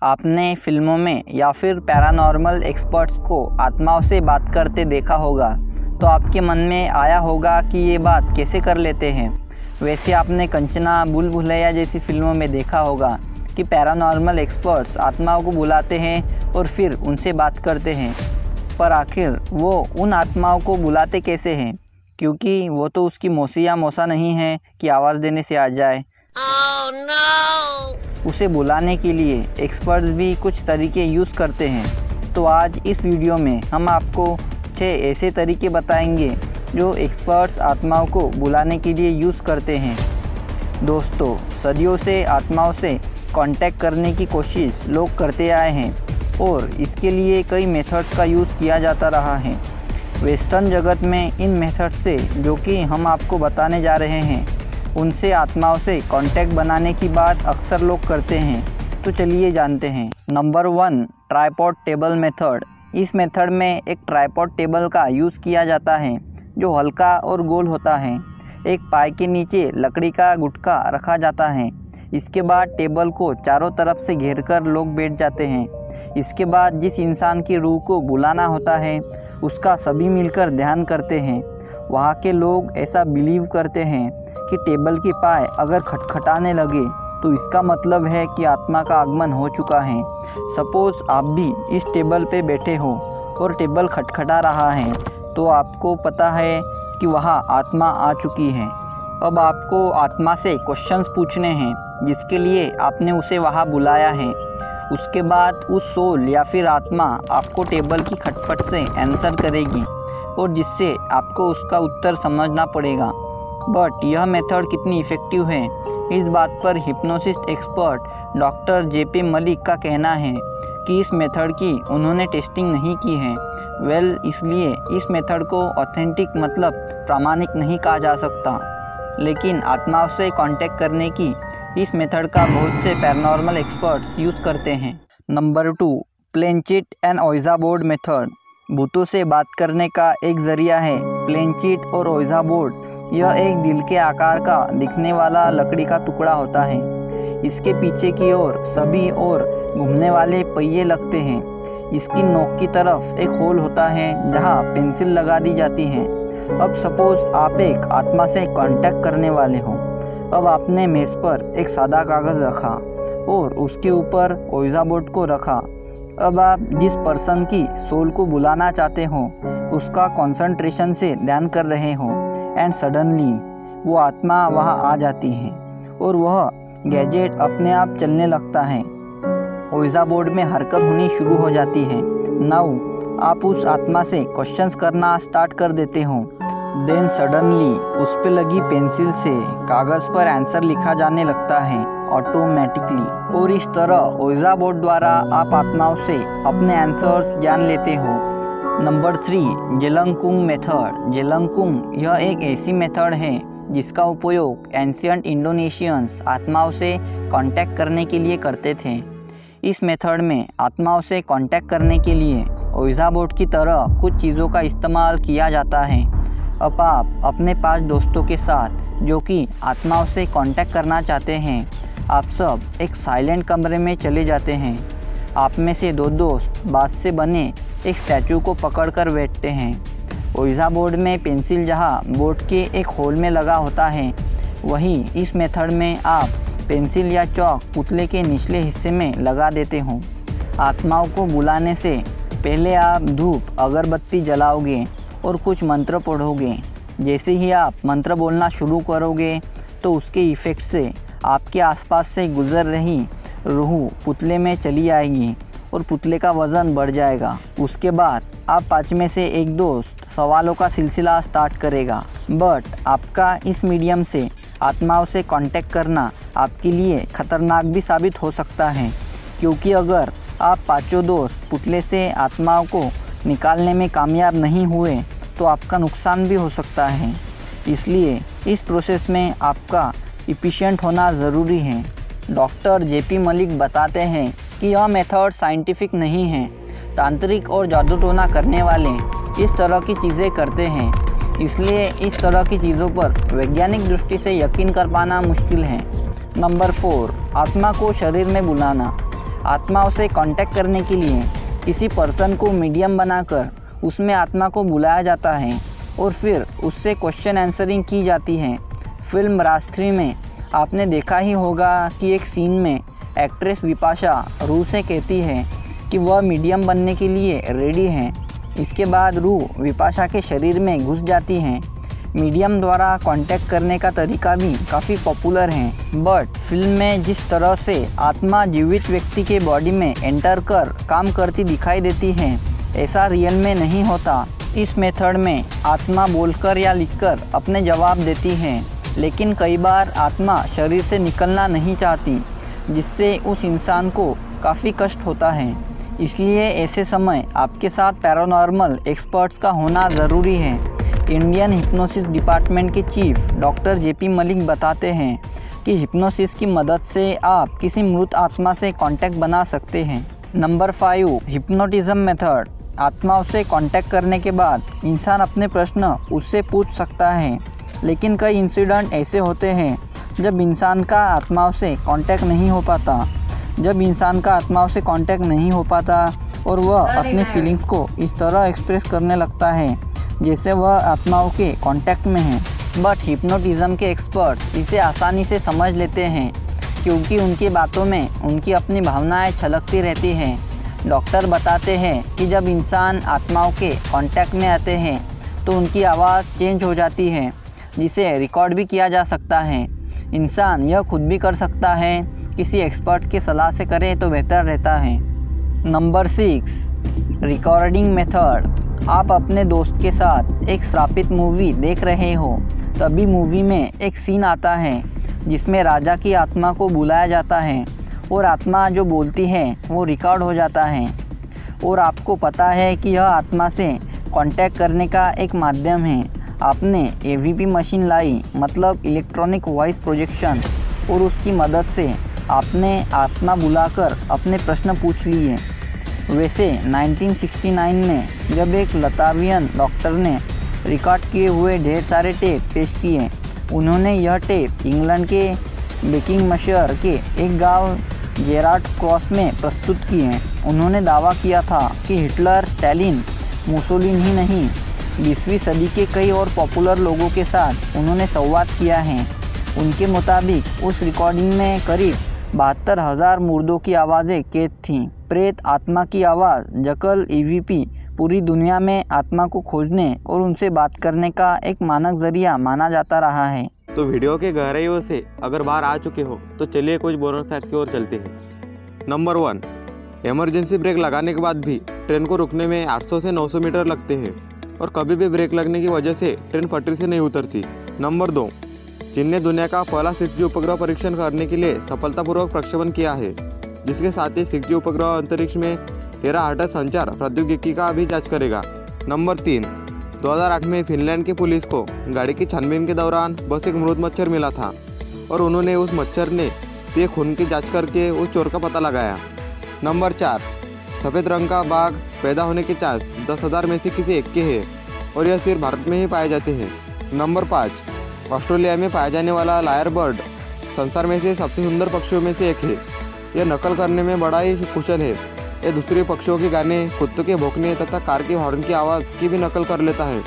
आपने फिल्मों में या फिर पैरानॉर्मल एक्सपर्ट्स को आत्माओं से बात करते देखा होगा, तो आपके मन में आया होगा कि ये बात कैसे कर लेते हैं। वैसे आपने कंचना, भूल भुलैया जैसी फिल्मों में देखा होगा कि पैरानॉर्मल एक्सपर्ट्स आत्माओं को बुलाते हैं और फिर उनसे बात करते हैं। पर आखिर वो उन आत्माओं को बुलाते कैसे हैं, क्योंकि वो तो उसकी मौसी या मौसा नहीं है कि आवाज़ देने से आ जाए। Oh no! उसे बुलाने के लिए एक्सपर्ट्स भी कुछ तरीके यूज़ करते हैं। तो आज इस वीडियो में हम आपको 6 ऐसे तरीके बताएंगे जो एक्सपर्ट्स आत्माओं को बुलाने के लिए यूज़ करते हैं। दोस्तों, सदियों से आत्माओं से कांटेक्ट करने की कोशिश लोग करते आए हैं और इसके लिए कई मेथड्स का यूज़ किया जाता रहा है। वेस्टर्न जगत में इन मेथड्स से, जो कि हम आपको बताने जा रहे हैं, उनसे आत्माओं से कांटेक्ट बनाने की बात अक्सर लोग करते हैं। तो चलिए जानते हैं। Number 1, tripod table method. इस मेथड में एक ट्राइपॉड टेबल का यूज़ किया जाता है जो हल्का और गोल होता है। एक पाए के नीचे लकड़ी का गुटका रखा जाता है। इसके बाद टेबल को चारों तरफ से घेरकर लोग बैठ जाते हैं। इसके बाद जिस इंसान की रूह को बुलाना होता है उसका सभी मिलकर ध्यान करते हैं। वहाँ के लोग ऐसा बिलीव करते हैं कि टेबल की पाए अगर खटखटाने लगे तो इसका मतलब है कि आत्मा का आगमन हो चुका है। सपोज़ आप भी इस टेबल पे बैठे हो और टेबल खटखटा रहा है, तो आपको पता है कि वहाँ आत्मा आ चुकी है। अब आपको आत्मा से क्वेश्चंस पूछने हैं जिसके लिए आपने उसे वहाँ बुलाया है। उसके बाद उस सोल या फिर आत्मा आपको टेबल की खटपट से आंसर करेगी और जिससे आपको उसका उत्तर समझना पड़ेगा। बट यह मेथड कितनी इफ़ेक्टिव है, इस बात पर hypnosis expert doctor JP Malik का कहना है कि इस मेथड की उन्होंने टेस्टिंग नहीं की है। इसलिए इस मेथड को ऑथेंटिक मतलब प्रामाणिक नहीं कहा जा सकता। लेकिन आत्माओं से कांटेक्ट करने की इस मेथड का बहुत से पैरानॉर्मल एक्सपर्ट्स यूज़ करते हैं। Number 2, planchette and ouija board method. भूतों से बात करने का एक ज़रिया है प्लेनचिट और ओइजा बोर्ड। यह एक दिल के आकार का दिखने वाला लकड़ी का टुकड़ा होता है। इसके पीछे की ओर सभी और घूमने वाले पहिए लगते हैं। इसकी नोक की तरफ एक होल होता है जहां पेंसिल लगा दी जाती है। अब सपोज़ आप एक आत्मा से कांटेक्ट करने वाले हो। अब आपने मेज़ पर एक सादा कागज़ रखा और उसके ऊपर ओइजा बोर्ड को रखा। अब आप जिस पर्सन की सोल को बुलाना चाहते हो उसका कंसंट्रेशन से ध्यान कर रहे हो एंड सडनली वो आत्मा वहाँ आ जाती है और वह गैजेट अपने आप चलने लगता है। ओइजा बोर्ड में हरकत होनी शुरू हो जाती है। नाउ आप उस आत्मा से क्वेश्चंस करना स्टार्ट कर देते हो। देन सडनली उस पे लगी पेंसिल से कागज़ पर आंसर लिखा जाने लगता है ऑटोमेटिकली। और इस तरह ओइजा बोर्ड द्वारा आप आत्माओं से अपने आंसर्स जान लेते हो। Number 3, जेलंगकुंग method. जेलंगकुंग यह एक ऐसी मेथड है जिसका उपयोग एंशियंट इंडोनेशियंस आत्माओं से कांटेक्ट करने के लिए करते थे। इस मेथड में आत्माओं से कांटेक्ट करने के लिए ओइजा बोर्ड की तरह कुछ चीज़ों का इस्तेमाल किया जाता है। अब आप अपने 5 दोस्तों के साथ जो कि आत्माओं से कांटेक्ट करना चाहते हैं, आप सब एक साइलेंट कमरे में चले जाते हैं। आप में से 2 दोस्त बाँस से बने एक स्टैचू को पकड़कर बैठते हैं। ओइजा बोर्ड में पेंसिल जहाँ बोर्ड के एक होल में लगा होता है, वहीं इस मेथड में आप पेंसिल या चौक पुतले के निचले हिस्से में लगा देते हो। आत्माओं को बुलाने से पहले आप धूप अगरबत्ती जलाओगे और कुछ मंत्र पढ़ोगे। जैसे ही आप मंत्र बोलना शुरू करोगे तो उसके इफ़ेक्ट से आपके आसपास से गुजर रही रूह पुतले में चली आएगी और पुतले का वज़न बढ़ जाएगा। उसके बाद आप 5 में से एक दोस्त सवालों का सिलसिला स्टार्ट करेगा। बट आपका इस मीडियम से आत्माओं से कांटेक्ट करना आपके लिए ख़तरनाक भी साबित हो सकता है, क्योंकि अगर आप 5 दोस्त पुतले से आत्माओं को निकालने में कामयाब नहीं हुए तो आपका नुकसान भी हो सकता है। इसलिए इस प्रोसेस में आपका एफिशिएंट होना ज़रूरी है। डॉक्टर जेपी मलिक बताते हैं कि यह मेथड साइंटिफिक नहीं है। तांत्रिक और जादू टोना करने वाले इस तरह की चीज़ें करते हैं, इसलिए इस तरह की चीज़ों पर वैज्ञानिक दृष्टि से यकीन कर पाना मुश्किल है। नंबर 4, आत्मा को शरीर में बुलाना। आत्माओं से कांटेक्ट करने के लिए किसी पर्सन को मीडियम बनाकर उसमें आत्मा को बुलाया जाता है और फिर उससे क्वेश्चन आंसरिंग की जाती है। फिल्म राज 3 में आपने देखा ही होगा कि एक सीन में एक्ट्रेस विपाशा रूह से कहती है कि वह मीडियम बनने के लिए रेडी हैं। इसके बाद रूह विपाशा के शरीर में घुस जाती हैं। मीडियम द्वारा कांटेक्ट करने का तरीका भी काफ़ी पॉपुलर है, बट फिल्म में जिस तरह से आत्मा जीवित व्यक्ति के बॉडी में एंटर कर काम करती दिखाई देती है, ऐसा रियल में नहीं होता। इस मेथड में आत्मा बोलकर या लिखकर अपने जवाब देती है, लेकिन कई बार आत्मा शरीर से निकलना नहीं चाहती, जिससे उस इंसान को काफ़ी कष्ट होता है। इसलिए ऐसे समय आपके साथ पैरानॉर्मल एक्सपर्ट्स का होना ज़रूरी है। इंडियन हिप्नोसिस डिपार्टमेंट के चीफ डॉक्टर JP मलिक बताते हैं कि हिप्नोसिस की मदद से आप किसी मृत आत्मा से कांटेक्ट बना सकते हैं। Number 5, hypnotism method. आत्माओं से कांटेक्ट करने के बाद इंसान अपने प्रश्न उससे पूछ सकता है, लेकिन कई इंसिडेंट ऐसे होते हैं जब इंसान का आत्माओं से कांटेक्ट नहीं हो पाता और वह अपनी फीलिंग्स को इस तरह एक्सप्रेस करने लगता है जैसे वह आत्माओं के कांटेक्ट में है। बट हिप्नोटिज्म के एक्सपर्ट इसे आसानी से समझ लेते हैं, क्योंकि उनकी बातों में उनकी अपनी भावनाएं छलकती रहती हैं। डॉक्टर बताते हैं कि जब इंसान आत्माओं के कांटेक्ट में आते हैं तो उनकी आवाज़ चेंज हो जाती है, जिसे रिकॉर्ड भी किया जा सकता है। इंसान यह खुद भी कर सकता है, किसी एक्सपर्ट की सलाह से करें तो बेहतर रहता है। Number 6, recording method. आप अपने दोस्त के साथ एक श्रापित मूवी देख रहे हो, तभी मूवी में एक सीन आता है जिसमें राजा की आत्मा को बुलाया जाता है और आत्मा जो बोलती है वो रिकॉर्ड हो जाता है, और आपको पता है कि यह आत्मा से कांटेक्ट करने का एक माध्यम है। आपने AVP मशीन लाई, मतलब इलेक्ट्रॉनिक वॉइस प्रोजेक्शन, और उसकी मदद से आपने आत्मा बुलाकर अपने प्रश्न पूछ लिए। वैसे 1969 में जब एक लतावियन डॉक्टर ने रिकॉर्ड किए हुए ढेर सारे टेप पेश किए, उन्होंने यह टेप इंग्लैंड के बकिंघमशायर के एक गांव जेराट क्रॉस में प्रस्तुत किए। उन्होंने दावा किया था कि हिटलर, स्टालिन, मुसोलिनी ही नहीं, 20वीं सदी के कई और पॉपुलर लोगों के साथ उन्होंने संवाद किया है। उनके मुताबिक उस रिकॉर्डिंग में करीब 72,000 मुर्दों की आवाज़ें कैद थीं। प्रेत आत्मा की आवाज़ जकल EVP पूरी दुनिया में आत्मा को खोजने और उनसे बात करने का एक मानक जरिया माना जाता रहा है। तो वीडियो के गहराइयों से अगर बाहर आ चुके हो तो चलिए कुछ बोनस फैक्ट्स की ओर चलते हैं। नंबर 1, इमरजेंसी ब्रेक लगाने के बाद भी ट्रेन को रुकने में 800 से 900 मीटर लगते हैं और कभी भी ब्रेक लगने की वजह से ट्रेन पटरी से नहीं उतरती। नंबर 2, चीन ने दुनिया का पहला 6G उपग्रह परीक्षण करने के लिए सफलतापूर्वक प्रक्षेपण किया है, जिसके साथ ही 6G उपग्रह अंतरिक्ष में टेराहर्ट्ज संचार प्रौद्योगिकी का भी जांच करेगा। नंबर 3, 2008 में फिनलैंड की पुलिस को गाड़ी की छानबीन के दौरान बस एक मृत मच्छर मिला था और उन्होंने उस मच्छर ने पिए खून की जांच करके उस चोर का पता लगाया। नंबर 4, सफ़ेद रंग का बाघ पैदा होने के चांस 10,000 में से किसी एक के हैं और यह सिर्फ भारत में ही पाए जाते हैं। नंबर 5, ऑस्ट्रेलिया में पाया जाने वाला लायर बर्ड संसार में से सबसे सुंदर पक्षियों में से एक है। यह नकल करने में बड़ा ही कुशल है। यह दूसरे पक्षियों के गाने, कुत्तों के भौंकने तथा कार के हॉर्न की आवाज़ की भी नकल कर लेता है।